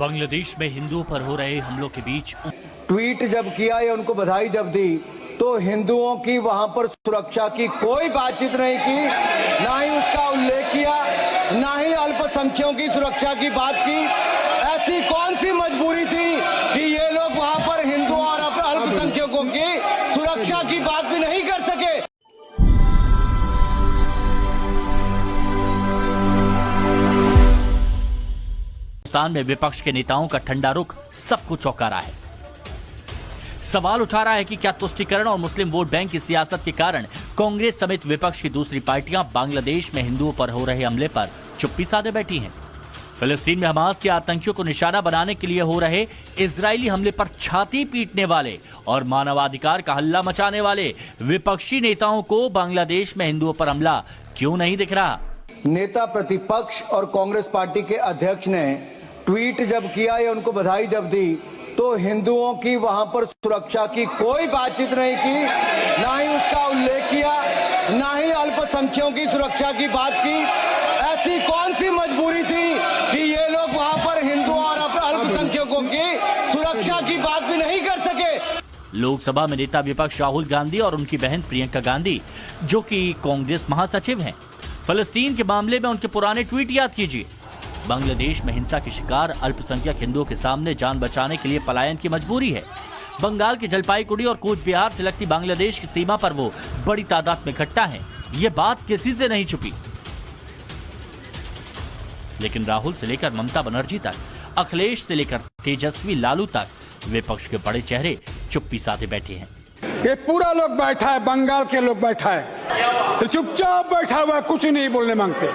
बांग्लादेश में हिंदुओं पर हो रहे हमलों के बीच ट्वीट जब किया या उनको बधाई जब दी तो हिंदुओं की वहां पर सुरक्षा की कोई बातचीत नहीं की, ना ही उसका उल्लेख किया, ना ही अल्पसंख्यकों की सुरक्षा की बात की। ऐसी कौन सी मजबूरी थी कि ये लोग वहां पर हिंदुओं और अल्पसंख्यकों की सुरक्षा की बात भी नहीं कर सके। हिंदुस्तान में विपक्ष के नेताओं का ठंडा रुख सबको चौंका रहा है। सवाल उठा रहा है कि क्या तुष्टीकरण और मुस्लिम वोट बैंक की सियासत के कारण कांग्रेस समेत विपक्ष की दूसरी पार्टियां बांग्लादेश में हिंदुओं पर हो रहे हमले पर चुप्पी साधे बैठी हैं। फिलिस्तीन में हमास के आतंकियों को निशाना बनाने के लिए हो रहे इजरायली हमले पर छाती पीटने वाले और मानवाधिकार का हल्ला मचाने वाले विपक्षी नेताओं को बांग्लादेश में हिंदुओं पर हमला क्यों नहीं दिख रहा? नेता प्रतिपक्ष और कांग्रेस पार्टी के अध्यक्ष ने ट्वीट जब किया या उनको बधाई जब दी तो हिंदुओं की वहां पर सुरक्षा की कोई बातचीत नहीं की, ना ही उसका उल्लेख किया, ना ही अल्पसंख्यकों की सुरक्षा की बात की। ऐसी कौन सी मजबूरी थी कि ये लोग वहां पर हिंदुओं और अल्पसंख्यकों की सुरक्षा की बात भी नहीं कर सके। लोकसभा में नेता विपक्ष राहुल गांधी और उनकी बहन प्रियंका गांधी, जो कि कांग्रेस महासचिव हैं, फिलिस्तीन के मामले में उनके पुराने ट्वीट याद कीजिए। बांग्लादेश में हिंसा के शिकार अल्पसंख्यक हिंदुओं के सामने जान बचाने के लिए पलायन की मजबूरी है। बंगाल के जलपाईगुड़ी और कूच बिहार से लगती बांग्लादेश की सीमा पर वो बड़ी तादाद में इकट्ठा हैं। ये बात किसी से नहीं छुपी, लेकिन राहुल से लेकर ममता बनर्जी तक, अखिलेश से लेकर तेजस्वी लालू तक विपक्ष के बड़े चेहरे चुप्पी साधे बैठे हैं। ये पूरा लोग बैठा है, बंगाल के लोग बैठा है, तो चुपचाप बैठा हुआ है, कुछ नहीं बोलने मांगते।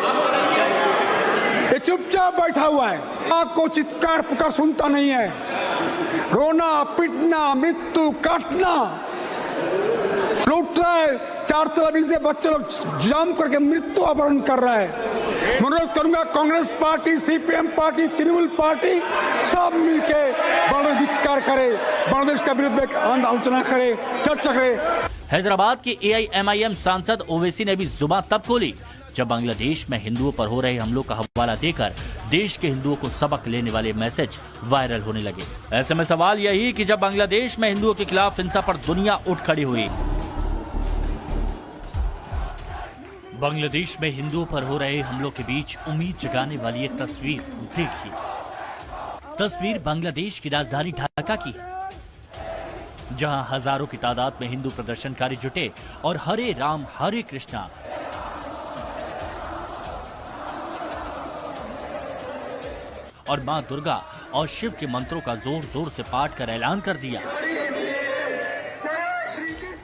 ये चुपचाप बैठा हुआ है, आपको चित्कार पुकार सुनता नहीं है। रोना पीटना मृत्यु काटना लूट रहा है, चार तरफ से बच्चे लोग जाम करके मृत्यु अपहरण कर रहा है। अनुरोध करूंगा Congress party, CPM party, Trinamool party सब मिलके बड़ा धिक्कार करे, बांग्लादेश के विरुद्ध में आलोचना करे, चर्चा करे। हैदराबाद के AIMIM सांसद ओवैसी ने भी जुबान तब खोली जब बांग्लादेश में हिंदुओं पर हो रहे हमलों का हवाला देकर देश के हिंदुओं को सबक लेने वाले मैसेज वायरल होने लगे। ऐसे में सवाल यही कि जब बांग्लादेश में हिंदुओं के खिलाफ हिंसा पर दुनिया उठ खड़ी हुई, बांग्लादेश में हिंदुओं पर हो रहे हमलों के बीच उम्मीद जगाने वाली एक तस्वीर देखिए। तस्वीर बांग्लादेश की राजधानी ढाका की है, जहां हजारों की तादाद में हिंदू प्रदर्शनकारी जुटे और हरे राम हरे कृष्णा और मां दुर्गा और शिव के मंत्रों का जोर जोर से पाठ कर ऐलान कर दिया।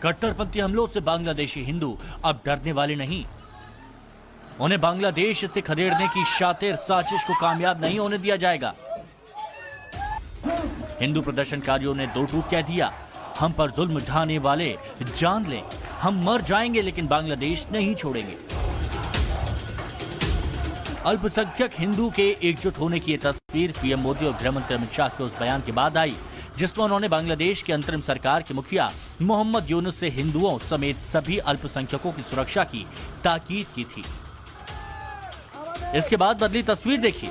कट्टरपंथी हमलों से बांग्लादेशी हिंदू अब डरने वाले नहीं। उन्हें बांग्लादेश से खदेड़ने की शातिर साजिश को कामयाब नहीं होने दिया जाएगा। हिंदू प्रदर्शनकारियों ने दो टूक कह दिया, हम पर जुल्म ढाने वाले जान लें, हम मर जाएंगे लेकिन बांग्लादेश नहीं छोड़ेंगे। अल्पसंख्यक हिंदू के एकजुट होने की ये तस्वीर पीएम मोदी और गृहमंत्री अमित शाह के उस बयान के बाद आई जिसमें उन्होंने बांग्लादेश की अंतरिम सरकार के मुखिया मोहम्मद यूनुस से हिंदुओं समेत सभी अल्पसंख्यकों की सुरक्षा की ताकीद की थी। इसके बाद बदली तस्वीर देखिए।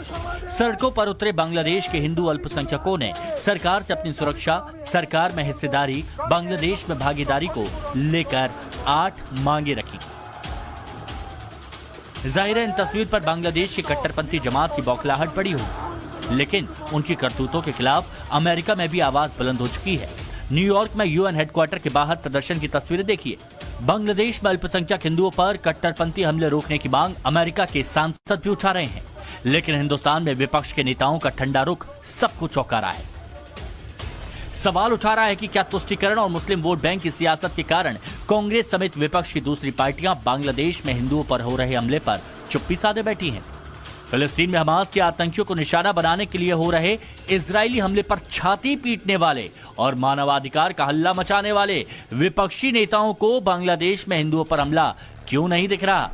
सड़कों पर उतरे बांग्लादेश के हिंदू अल्पसंख्यकों ने सरकार से अपनी सुरक्षा, सरकार में हिस्सेदारी, बांग्लादेश में भागीदारी को लेकर 8 मांगे रखी। जाहिर है इन तस्वीर पर बांग्लादेश की कट्टरपंथी जमात की बौखलाहट बड़ी हुई, लेकिन उनकी करतूतों के खिलाफ अमेरिका में भी आवाज बुलंद हो चुकी है। न्यूयॉर्क में UN हेडक्वार्टर के बाहर प्रदर्शन की तस्वीरें देखिए। बांग्लादेश में अल्पसंख्यक हिंदुओं पर कट्टरपंथी हमले रोकने की मांग अमेरिका के सांसद भी उठा रहे हैं, लेकिन हिंदुस्तान में विपक्ष के नेताओं का ठंडा रुख सबको चौंका रहा है। सवाल उठा रहा है कि क्या तुष्टीकरण और मुस्लिम वोट बैंक की सियासत के कारण कांग्रेस समेत विपक्ष की दूसरी पार्टियां बांग्लादेश में हिंदुओं पर हो रहे हमले पर चुप्पी साधे बैठी हैं। फिलिस्तीन में हमास के आतंकियों को निशाना बनाने के लिए हो रहे इजरायली हमले पर छाती पीटने वाले और मानवाधिकार का हल्ला मचाने वाले विपक्षी नेताओं को बांग्लादेश में हिंदुओं पर हमला क्यों नहीं दिख रहा?